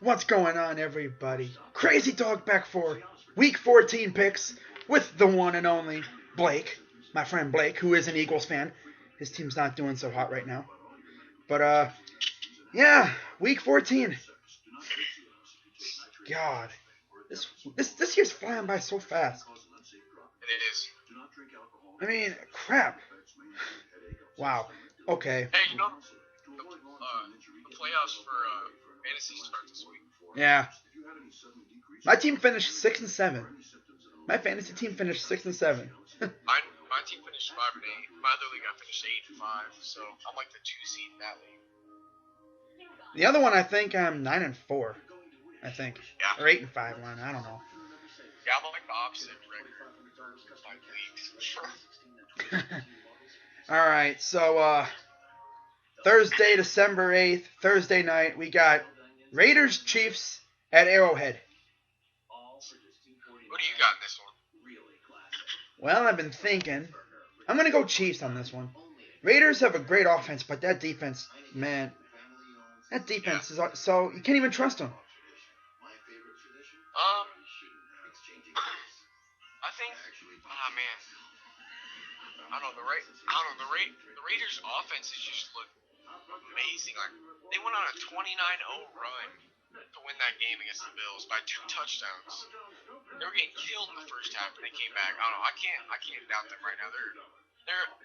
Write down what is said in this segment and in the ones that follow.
What's going on, everybody? Crazy Dog back for Week 14 picks with the one and only Blake, my friend Blake, who is an Eagles fan. His team's not doing so hot right now. But, yeah, Week 14. God, this year's flying by so fast. It is. I mean, crap. Wow. Okay. Hey, the playoffs for fantasy start this week. Yeah. My team finished 6-7. My fantasy team finished 6-7. My team finished 5-8. My other league I finished 8-5. So I'm like the 2 seed in that league. The other one, I think I'm 9-4. I think. Yeah. Or 8-5. I don't know. Yeah, I'm like the opposite record. All right, so Thursday, December 8th, Thursday night, we got Raiders Chiefs at Arrowhead. Who do you got in this one? Well, I've been thinking. I'm going to go Chiefs on this one. Raiders have a great offense, but that defense, man, that defense is so you can't even trust them. I think, man, I don't know, the Raiders' offense has just looked amazing. Like, they went on a 29-0 run to win that game against the Bills by 2 touchdowns. They were getting killed in the first half, and they came back. I don't know. I can't doubt them right now. They're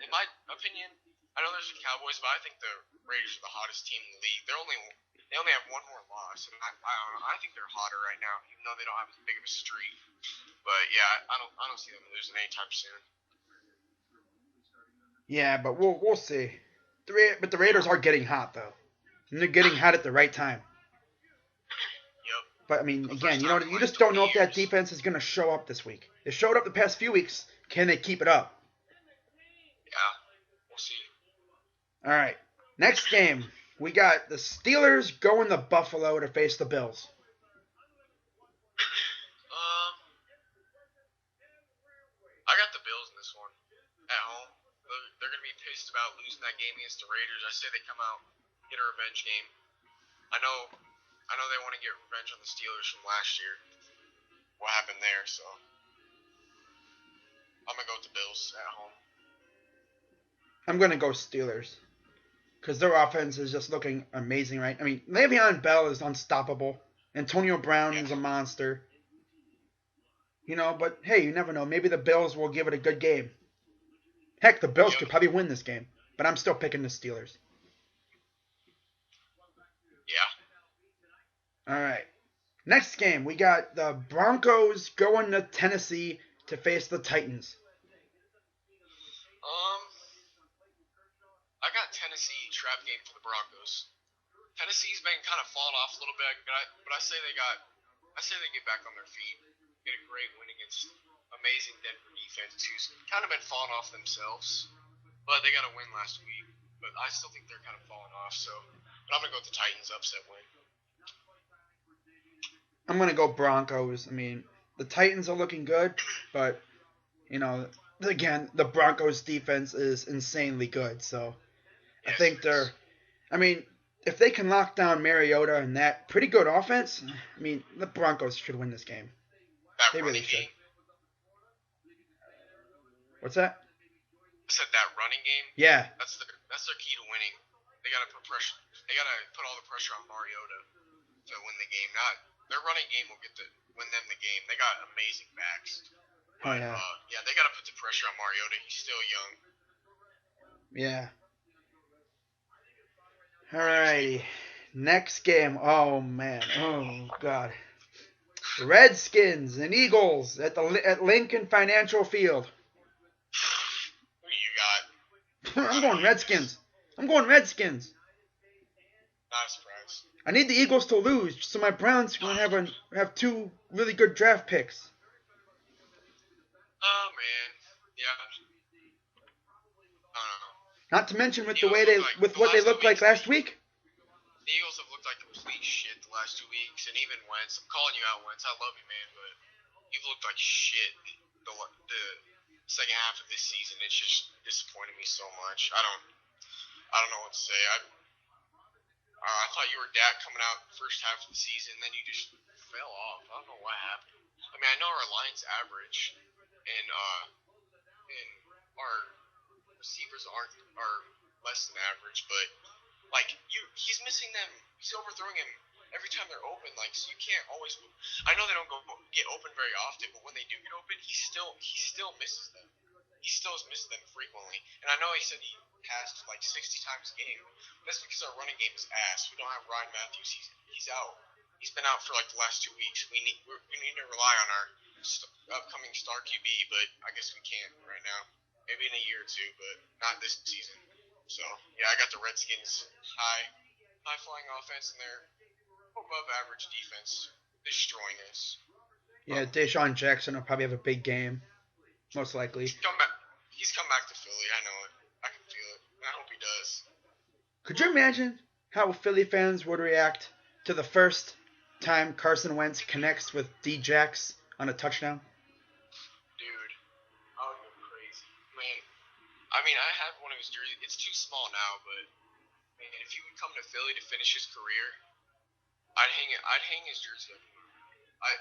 in my opinion. I know there's the Cowboys, but I think the Raiders are the hottest team in the league. They only have one more loss, and I don't know. I think they're hotter right now, even though they don't have as big of a streak. But yeah, I don't see them losing anytime soon. Yeah, but we'll see. But the Raiders are getting hot though, and they're getting hot at the right time. Yep. But I mean, again, you just don't know if that defense is going to show up this week. It showed up the past few weeks. Can they keep it up? Yeah, we'll see. All right, next game we got the Steelers going to Buffalo to face the Bills. I got the Bills in this one at home. They're going to be pissed about losing that game against the Raiders. I say they come out, get a revenge game. I know they want to get revenge on the Steelers from last year. What happened there, so I'm going to go with the Bills at home. I'm going to go Steelers because their offense is just looking amazing, right? I mean, Le'Veon Bell is unstoppable. Antonio Brown is a monster. But hey, you never know. Maybe the Bills will give it a good game. Heck, the Bills could probably win this game, but I'm still picking the Steelers. Yeah. All right. Next game, we got the Broncos going to Tennessee to face the Titans. I got Tennessee trap game for the Broncos. Tennessee's been kind of falling off a little bit, but I say they get back on their feet. Get a great win against amazing Denver defense, who's kind of been falling off themselves. But they got a win last week. But I still think they're kind of falling off. But I'm going to go with the Titans upset win. I'm going to go Broncos. I mean, the Titans are looking good, but, again, the Broncos defense is insanely good. So I think if they can lock down Mariota and that pretty good offense, I mean, the Broncos should win this game. They really should. What's that? I said that running game. Yeah. That's their key to winning. They gotta put pressure. They gotta put all the pressure on Mariota to win the game. Their running game will win them the game. They got amazing backs. But, they gotta put the pressure on Mariota. He's still young. Yeah. Alrighty. Next game. Oh man. Oh god. Redskins and Eagles at Lincoln Financial Field. Who do you got? I'm going Redskins. Not a surprise. I need the Eagles to lose so my Browns can have 2 really good draft picks. Oh man, yeah. I don't know. Not to mention with what they looked like last week. The Eagles have looked like complete shit the last 2 weeks, and even Wentz. I'm calling you out, Wentz. I love you, man, but you've looked like shit the second half of this season. It's just disappointed me so much. I don't know what to say. I thought you were Dak coming out first half of the season, then you just fell off. I don't know what happened. I mean, I know our line's average, and our receivers are less than average, but like he's missing them. He's overthrowing him every time they're open. Like, so you can't always. I know they don't get open very often, but when they do get open, he still misses them. He still has missed them frequently. And I know he said he passed like 60 times a game. That's because our running game is ass. We don't have Ryan Matthews. He's out. He's been out for like the last 2 weeks. We need to rely on our upcoming star QB, but I guess we can't right now. Maybe in a year or two, but not this season. So yeah, I got the Redskins high flying offense and their above average defense destroying us. Yeah, Deshaun Jackson will probably have a big game, most likely. He's come back to Philly. I know it. I can feel it. I hope he does. Could you imagine how Philly fans would react to the first time Carson Wentz connects with D-Jax on a touchdown? Dude, I would go crazy. Man, I mean, I have one of his jerseys. It's too small now, but man, if he would come to Philly to finish his career, I'd hang his jersey up.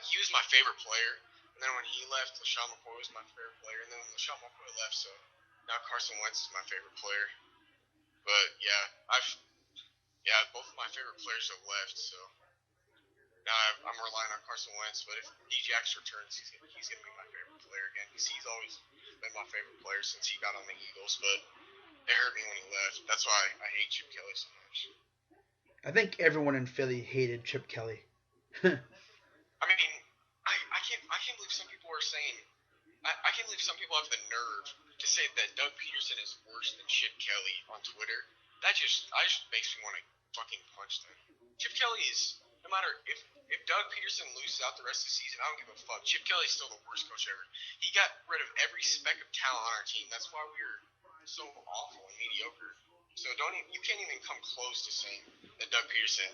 He was my favorite player, and then when he left, LaShawn McCoy was my favorite player, and then LaShawn McCoy left, so now Carson Wentz is my favorite player. But yeah, both of my favorite players have left, so now I'm relying on Carson Wentz. But if D-Jax returns, he's gonna be my favorite player again, because he's always been my favorite player since he got on the Eagles. But it hurt me when he left. That's why I hate Chip Kelly so much. I think everyone in Philly hated Chip Kelly. I mean, I can't believe some people are saying. I can't believe some people have the nerve to say that Doug Peterson is worse than Chip Kelly on Twitter. That just makes me want to fucking punch them. Chip Kelly is, no matter if Doug Peterson loses out the rest of the season, I don't give a fuck. Chip Kelly's still the worst coach ever. He got rid of every speck of talent on our team. That's why we're so awful and mediocre. So you can't even come close to saying that Doug Peterson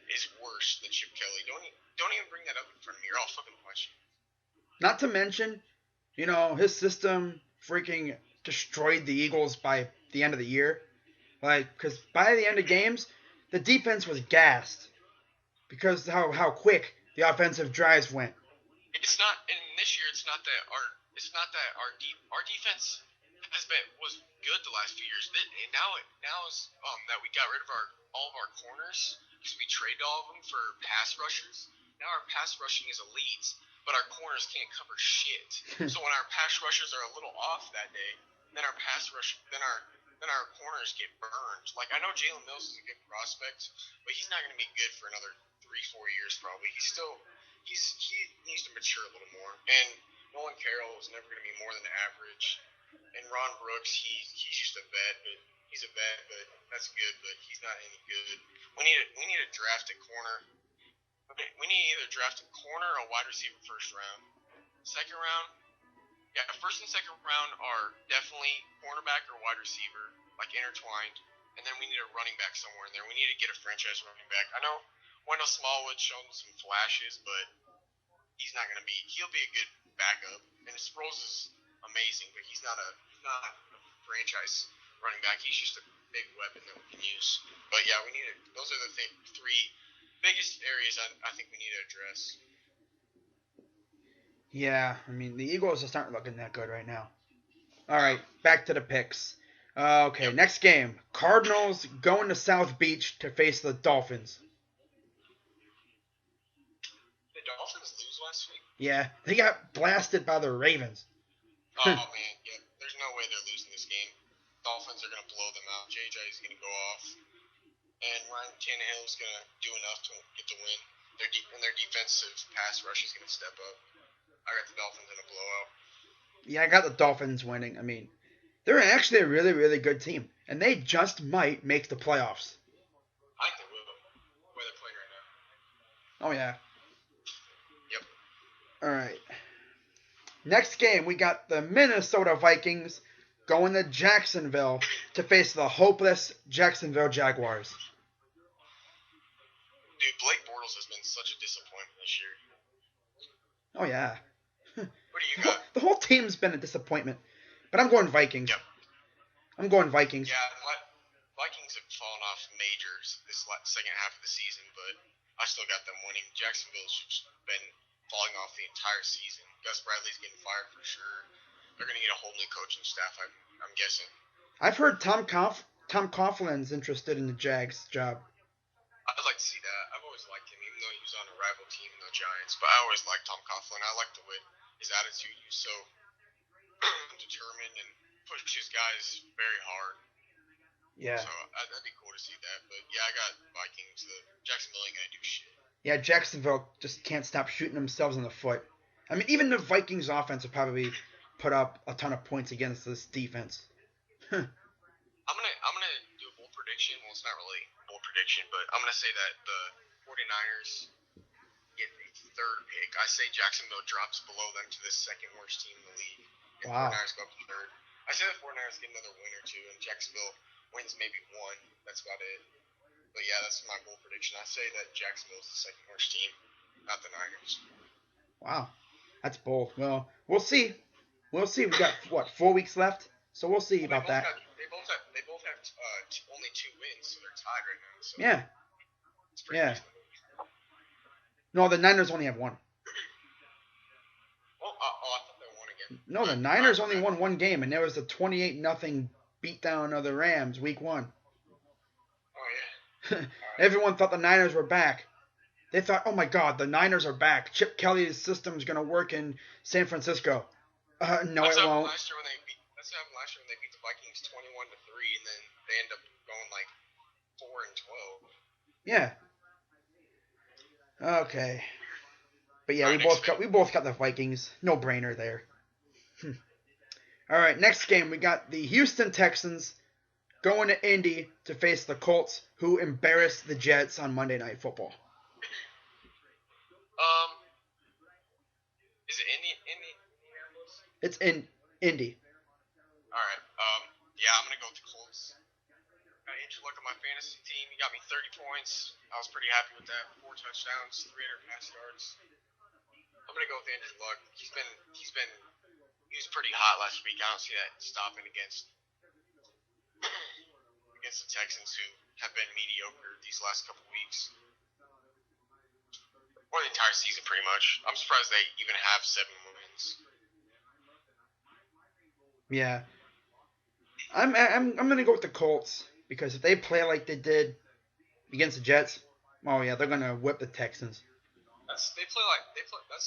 is worse than Chip Kelly. Don't even bring that up in front of me, or I'll fucking punch you. Not to mention, his system freaking destroyed the Eagles by the end of the year. Because by the end of games, the defense was gassed because how quick the offensive drives went. It's not, and this year it's not that our defense was good the last few years. And now is that we got rid of all of our corners because we traded all of them for pass rushers. Now our pass rushing is elite, but our corners can't cover shit. So when our pass rushers are a little off that day, then our corners get burned. Like, I know Jalen Mills is a good prospect, but he's not going to be good for another 3-4 years probably. He needs to mature a little more. And Nolan Carroll is never going to be more than average. And Ron Brooks, he's just a vet, but that's good, but he's not any good. We need to draft a corner. We need to either draft a corner or a wide receiver first round. Second round, yeah, first and second round are definitely cornerback or wide receiver, like intertwined. And then we need a running back somewhere in there. We need to get a franchise running back. I know Wendell Smallwood's shown some flashes, but he'll be a good backup. And Sproles is amazing, but he's not a franchise running back. He's just a big weapon that we can use. But yeah, those are the three biggest areas I think we need to address. Yeah, I mean, the Eagles just aren't looking that good right now. All right, back to the picks. Okay, yep. Next game. Cardinals going to South Beach to face the Dolphins. The Dolphins lose last week? Yeah, they got blasted by the Ravens. Oh, man, yeah. There's no way they're losing this game. Dolphins are going to blow them out. JJ is going to go off. And Ryan Tannehill is going to do enough to get the win. Their defensive pass rush is going to step up. I got the Dolphins in a blowout. Yeah, I got the Dolphins winning. I mean, they're actually a really, really good team. And they just might make the playoffs. I think they will. The way they're playing right now. Oh, yeah. Yep. All right. Next game, we got the Minnesota Vikings going to Jacksonville to face the hopeless Jacksonville Jaguars. Dude, Blake Bortles has been such a disappointment this year. Oh, yeah. What do you got? The whole team's been a disappointment. But I'm going Vikings. Yep. I'm going Vikings. Yeah, Vikings have fallen off majors this second half of the season, but I still got them winning. Jacksonville's just been falling off the entire season. Gus Bradley's getting fired for sure. They're going to get a whole new coaching staff, I'm guessing. I've heard Tom Coughlin's interested in the Jags job. I'd like to see that. I've always liked him, even though he was on a rival team, the Giants. But I always liked Tom Coughlin. I like the way his attitude. He's so determined and pushes guys very hard. Yeah. So that'd be cool to see that. But yeah, I got Vikings. Jacksonville ain't gonna do shit. Yeah, Jacksonville just can't stop shooting themselves in the foot. I mean, even the Vikings offense will probably put up a ton of points against this defense. I'm gonna do a bold prediction. Well, it's not really a bold prediction, but I'm gonna say that the 49ers get the third pick. I say Jacksonville drops below them to the second worst team in the league. And Wow. 49ers go up to third. I say the 49ers get another win or two, and Jacksonville wins maybe one. That's about it. But yeah, that's my bold prediction. I say that Jacksonville's the second worst team, not the Niners. Wow, that's bold. Well, we'll see. We'll see. We got what, 4 weeks left, so we'll see about that. They both have only 2 wins, so they're tied right now. So Yeah. it's pretty Yeah. reasonable. No, the Niners only have one. Oh, I thought they won again. No, the Niners only won one game, and there was a 28-0 beatdown of the Rams week 1. Oh yeah. Everyone thought the Niners were back. They thought, oh my God, the Niners are back. Chip Kelly's system is going to work in San Francisco. No, That's it what happened won't. last year when they beat the Vikings 21-3, and then they end up going like 4-12. Yeah. Okay. But yeah, Alright, we both got the Vikings. No brainer there. All right, next game we got the Houston Texans going to Indy to face the Colts, who embarrassed the Jets on Monday Night Football. Is it Indianapolis? It's in Indy. All right. Yeah, I'm gonna go with the Colts. Got Andrew Luck on my fantasy team. He got me 30 points. I was pretty happy with that. 4 touchdowns, 300 pass yards. I'm gonna go with Andrew Luck. He was pretty hot last week. I don't see that stopping against the Texans, who have been mediocre these last couple weeks. Or the entire season, pretty much. I'm surprised they even have 7 wins. Yeah. I'm gonna go with the Colts because if they play like they did against the Jets, oh yeah, they're gonna whip the Texans. That's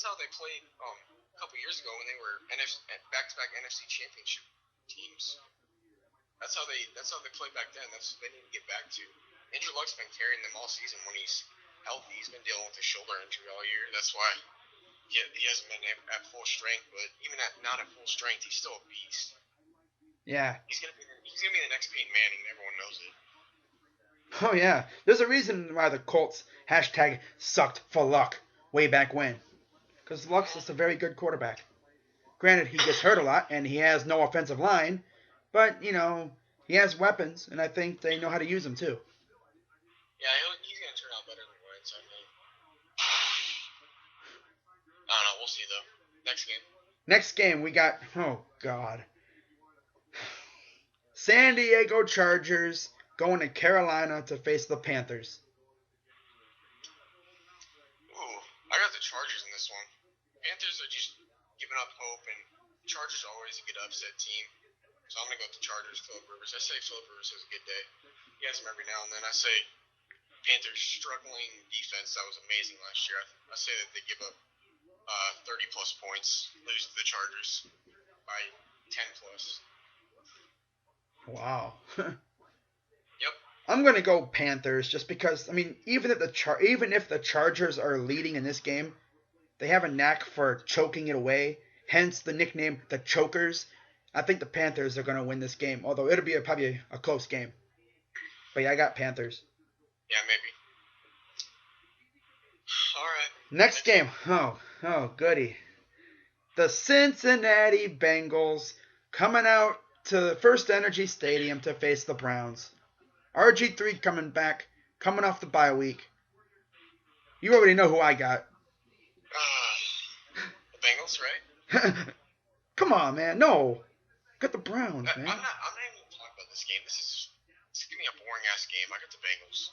how they played a couple years ago when they were back-to-back NFC Championship teams. That's how they played back then. That's what they need to get back to. Andrew Luck's been carrying them all season when he's healthy. He's been dealing with a shoulder injury all year. That's why he hasn't been at full strength. But even not at full strength, he's still a beast. Yeah. He's gonna be the next Peyton Manning. Everyone knows it. Oh yeah. There's a reason why the Colts #sucked for Luck way back when. Because Luck's just a very good quarterback. Granted, he gets hurt a lot and he has no offensive line, but he has weapons, and I think they know how to use them too. Yeah, he's gonna turn out better than Wentz, I think. I don't know. We'll see though. Next game we got, oh God, San Diego Chargers going to Carolina to face the Panthers. Ooh, I got the Chargers in this one. Panthers are just giving up hope, and Chargers are always a good upset team. So I'm going to go with the Chargers, Phillip Rivers. I say Phillip Rivers has a good day. He has them every now and then. I say Panthers struggling defense. That was amazing last year. I say that they give up 30-plus points, lose to the Chargers by 10-plus. Wow. Yep. I'm going to go Panthers just because, even if the Chargers are leading in this game, they have a knack for choking it away, hence the nickname the Chokers. I think the Panthers are going to win this game, although it'll be probably a close game. But yeah, I got Panthers. Yeah, maybe. All right. Next game. Oh, goody. The Cincinnati Bengals coming out to the First Energy Stadium to face the Browns. RG3 coming back, coming off the bye week. You already know who I got. The Bengals, right? Come on, man. No. Got the Browns, man. I'm not even talking about this game. This is gonna be me a boring ass game. I got the Bengals.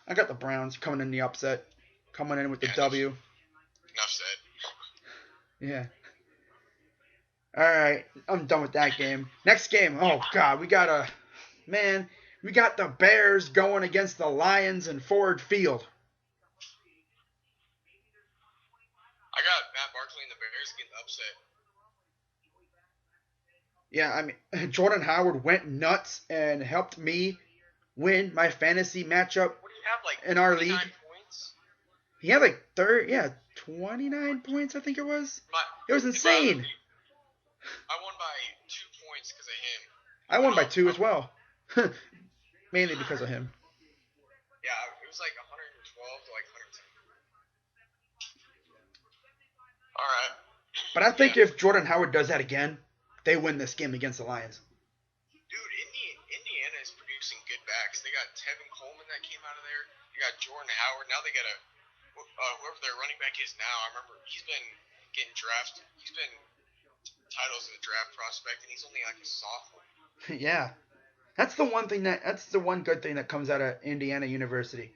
I got the Browns coming in the upset, coming in with the Yeah, W. Enough said. Yeah. All right, I'm done with that game. Next game. Oh God, we got the Bears going against the Lions in Ford Field. I got Matt Barkley and the Bears getting upset. Yeah, I mean, Jordan Howard went nuts and helped me win my fantasy matchup What do you have, like, in our 29 league. points? He had like 29 points, I think it was. It was insane. I won by 2 points because of him. I won by 2 as well. Mainly because of him. Yeah, it was like 112 to like 110. Alright. But I think if Jordan Howard does that again, they win this game against the Lions. Dude, Indiana is producing good backs. They got Tevin Coleman that came out of there. They got Jordan Howard. Now they got whoever their running back is now. I remember he's been getting drafted. He's been titles in the draft prospect, and he's only like a sophomore. Yeah. That's the one good thing that comes out of Indiana University.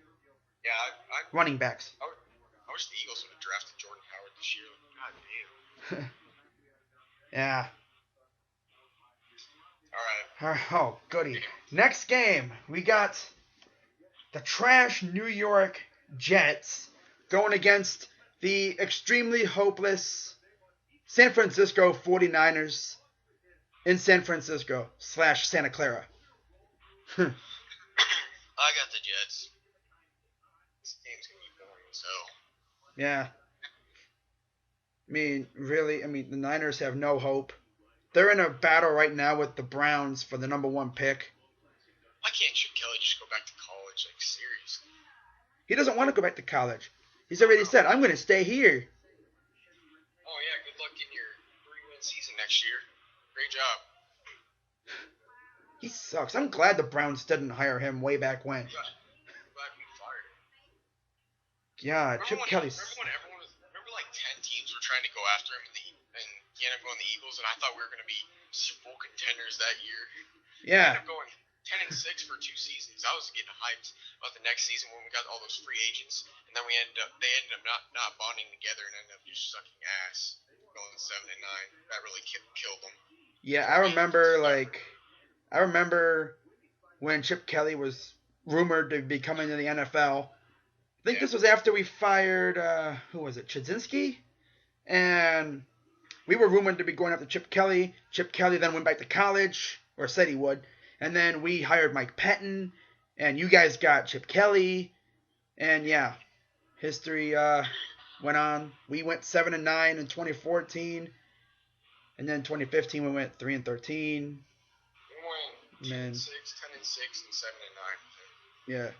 Yeah, running backs. I wish the Eagles would have drafted Jordan Howard this year. God damn. Yeah. All right. Oh, goody. Next game, we got the trash New York Jets going against the extremely hopeless San Francisco 49ers in San Francisco / Santa Clara. I got the Jets. This game's going to be boring as hell. Yeah. The Niners have no hope. They're in a battle right now with the Browns for the number 1 pick. Why can't Chip Kelly just go back to college? Like, seriously. He doesn't want to go back to college. He's already said, I'm going to stay here. Oh, yeah, good luck in your 3-win season next year. Great job. He sucks. I'm glad the Browns didn't hire him way back when. Glad we fired him. Yeah, Chip Kelly. Remember like 10 teams were trying to go after him and he ended up going to the Eagles, and I thought we were going to be Super Bowl contenders that year. Yeah. We ended up going 10-6 for 2 seasons. I was getting hyped about the next season when we got all those free agents, and then they ended up not bonding together and ended up just sucking ass, going 7-9. That really killed them. Yeah, I remember when Chip Kelly was rumored to be coming to the NFL. I think this was after we fired, who was it, Chudzinski? And we were rumored to be going after Chip Kelly. Chip Kelly then went back to college, or said he would. And then we hired Mike Pettin, and you guys got Chip Kelly. And yeah, history went on. We went 7-9 in 2014. And then 2015 we went 3-13. We went 10-6, 10-6, and 7-9. Yeah.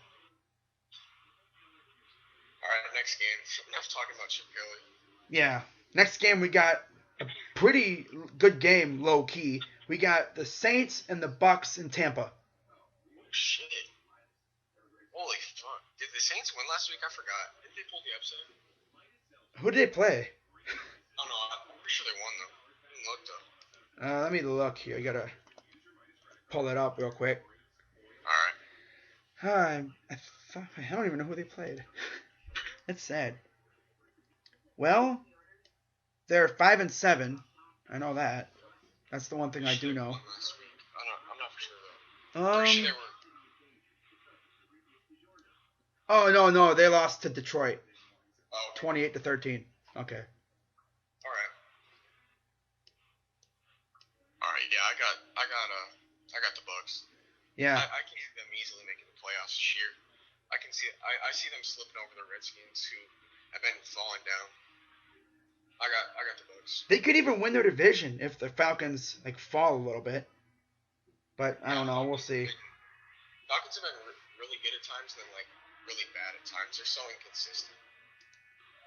Alright, next game. Enough talking about Chip Kelly. Yeah. Next game, we got a pretty good game, low key. We got the Saints and the Bucks in Tampa. Oh, shit. Holy fuck. Did the Saints win last week? I forgot. Didn't they pull the upset? Who did they play? Oh, no. I'm pretty sure they won, though. I didn't look, though. Let me look here. I gotta pull it up real quick. Alright. I don't even know who they played. That's sad. Well, they're 5-7. I know that. That's the one thing I do know. Last week. I'm not for sure, though. Pretty sure they were. Oh, no. They lost to Detroit. Oh, okay. 28-13. Okay. Alright. Alright, yeah, I got the Bucks. Yeah. I can see them easily making the playoffs this year. I can see it. I see them slipping over the Redskins, who have been falling down. I got the Bucks. They could even win their division if the Falcons fall a little bit. But I don't know. We'll see. Falcons have been really good at times, and then really bad at times. They're so inconsistent.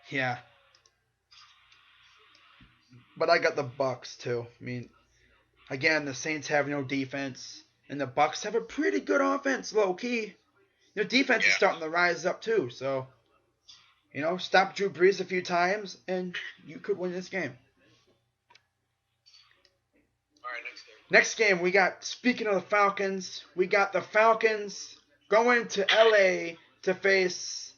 Yeah. But I got the Bucks too. I mean, again, the Saints have no defense, and the Bucks have a pretty good offense, low key. Their defense is starting to rise up too, so stop Drew Brees a few times, and you could win this game. All right, next game. Next game, we got, speaking of the Falcons, we got the Falcons going to LA to face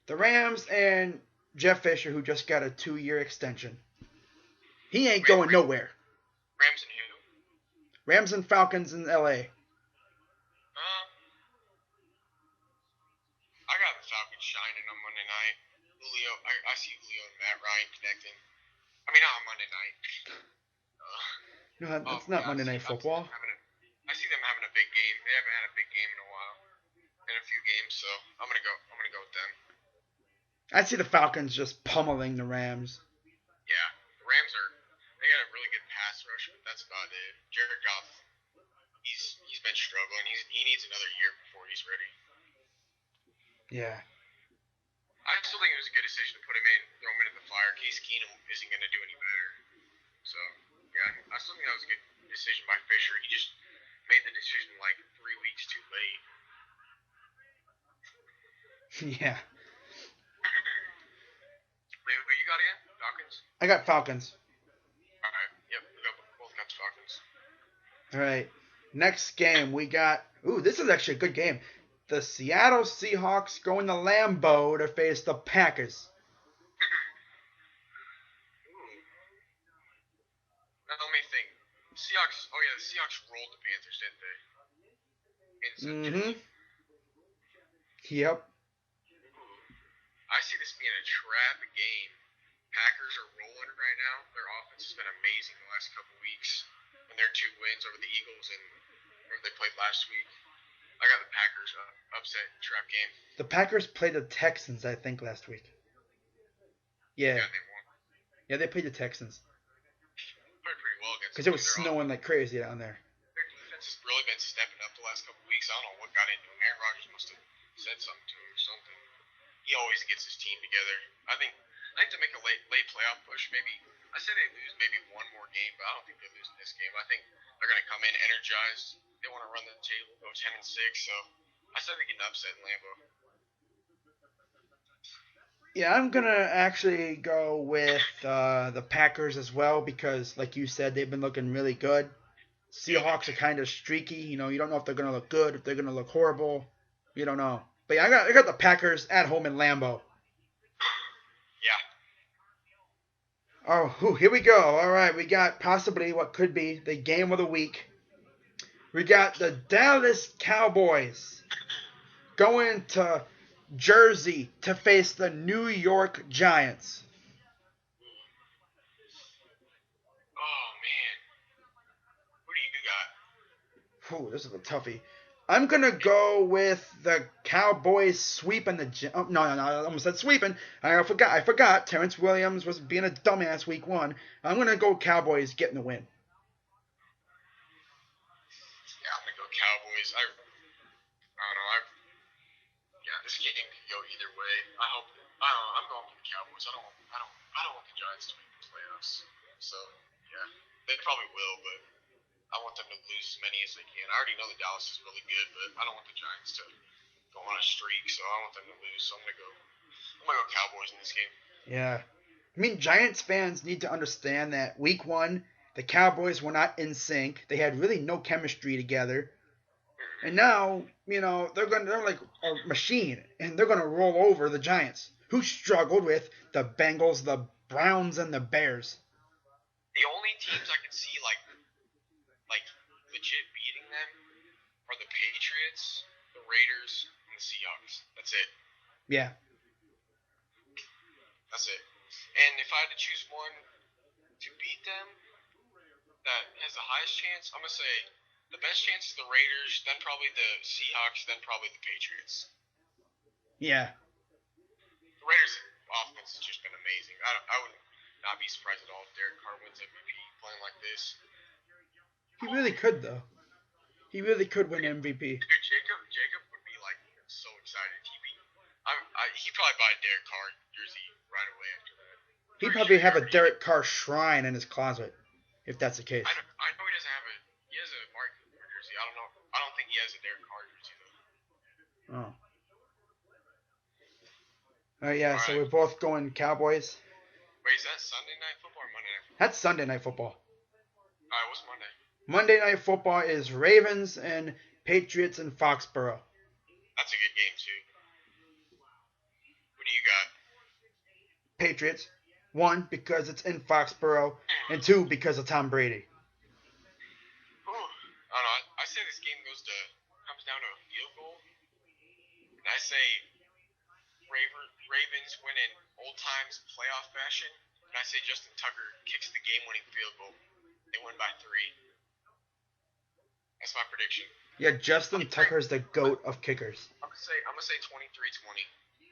the Rams and Jeff Fisher, who just got a 2-year extension. He ain't going nowhere. Rams and who? Rams and Falcons in LA. I got the Falcons shining on Monday night. Julio, I see Julio and Matt Ryan connecting. I mean, not on Monday night. No, it's not Monday Night Football. I see them having a big game. They haven't had a big game in a while, in a few games. So I'm gonna go with them. I see the Falcons just pummeling the Rams. Yeah, the Rams they got a really good pass rush, but that's about it. Jared Goff, he's been struggling. He needs another year before he's ready. Yeah. I still think it was a good decision to put him in, throw him into the fire. Case Keenum isn't going to do any better. So, yeah, I still think that was a good decision by Fisher. He just made the decision like 3 weeks too late. Yeah. Wait, who you got again? Falcons? I got Falcons. Alright, yep, both got the Falcons. Alright. Next game, we got... Ooh, this is actually a good game. The Seattle Seahawks going to Lambeau to face the Packers. Now let me think. Seahawks. Oh yeah, the Seahawks rolled the Panthers, didn't they? Yep. I see this being a trap game. Packers are rolling right now. Their offense has been amazing the last couple weeks, and their 2 wins over the Eagles and where they played last week. I got the Packers upset trap game. The Packers played the Texans, I think, last week. Yeah. Yeah, they won. Yeah, they played the Texans. Played pretty well against. Because it was snowing like crazy down there. Their defense has really been stepping up the last couple weeks. I don't know what got into him. Aaron Rodgers must have said something to him or something. He always gets his team together. I think to make a late playoff push, maybe I said they lose maybe one more game, but I don't think they're losing this game. I think they're gonna come in energized. They want to run the table, go 10-6. So I said they get an upset in Lambeau. Yeah, I'm gonna actually go with the Packers as well because, like you said, they've been looking really good. Seahawks are kind of streaky. You know, you don't know if they're gonna look good, if they're gonna look horrible. You don't know. But yeah, I got the Packers at home in Lambeau. Yeah. Oh, here we go. All right, we got possibly what could be the game of the week. We got the Dallas Cowboys going to Jersey to face the New York Giants. Oh man, who do you got? Ooh, this is a toughie. I'm gonna go with the Cowboys sweeping the. No, I almost said sweeping. I forgot. Terrence Williams was being a dumbass week 1. I'm gonna go Cowboys getting the win. Yeah, I'm gonna go Cowboys. I don't know. This game could go either way. I'm going for the Cowboys. I don't want the Giants to make the playoffs. So yeah, they probably will, but I want them to lose as many as they can. I already know the Dallas is really good, but I don't want the Giants to go on a streak, so I want them to lose. So I'm gonna go Cowboys in this game. Yeah. I mean, Giants fans need to understand that week 1, the Cowboys were not in sync. They had really no chemistry together. And now, you know, they're like a machine, and they're gonna roll over the Giants, who struggled with the Bengals, the Browns, and the Bears. The only teams I can see like legit beating them are the Patriots, the Raiders, and the Seahawks. That's it. Yeah. That's it. And if I had to choose one to beat them that has the highest chance, I'm gonna say the best chance is the Raiders, then probably the Seahawks, then probably the Patriots. Yeah. The Raiders' offense has just been amazing. I would not be surprised at all if Derek Carr wins MVP playing like this. He really could, though. He really could win MVP. Dude, Jacob would be like so excited. He'd probably buy a Derek Carr jersey right away after that. He'd probably have a Derek Carr shrine in his closet, if that's the case. I know he doesn't have a. He has a Mark Cooper jersey. I don't know. I don't think he has a Derek Carr jersey though. Oh. All right, yeah. So we're both going Cowboys. Wait, is that Sunday Night Football or Monday Night Football? That's Sunday Night Football. Alright, what's Monday? Monday Night Football is Ravens and Patriots in Foxborough. That's a good game too. What do you got? Patriots. 1, because it's in Foxborough, and 2, because of Tom Brady. I don't know. I say this game comes down to a field goal. And I say Ravens win in old times playoff fashion. And I say Justin Tucker kicks the game-winning field goal. They win by 3. That's my prediction. Yeah, Justin Tucker's the GOAT of kickers. I'm gonna say 23-20.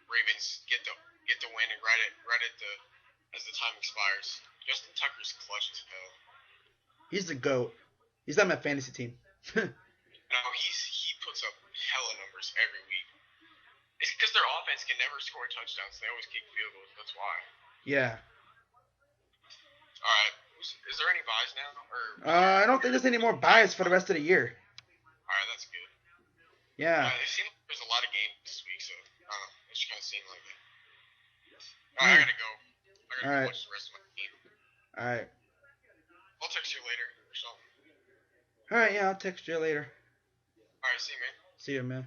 Ravens get the win and right at the as the time expires. Justin Tucker's clutch as hell. He's the GOAT. He's on my fantasy team. No, he puts up hella numbers every week. It's because their offense can never score touchdowns. They always kick field goals. That's why. Yeah. All right. Is there any buys now? I don't think there's any more buys for the rest of the year. All right, that's good. Yeah. It seems like there's a lot of games this week, so I don't know. It just kind of seemed like it. All right, I gotta go. I gotta go watch the rest of my team. All right. I'll text you later or something. All right, yeah, I'll text you later. All right, see you, man. See you, man.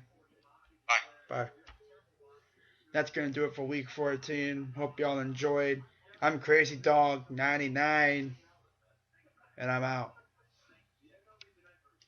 Bye. Bye. That's going to do it for week 14. Hope y'all enjoyed. I'm Crazy Dog 99, and I'm out.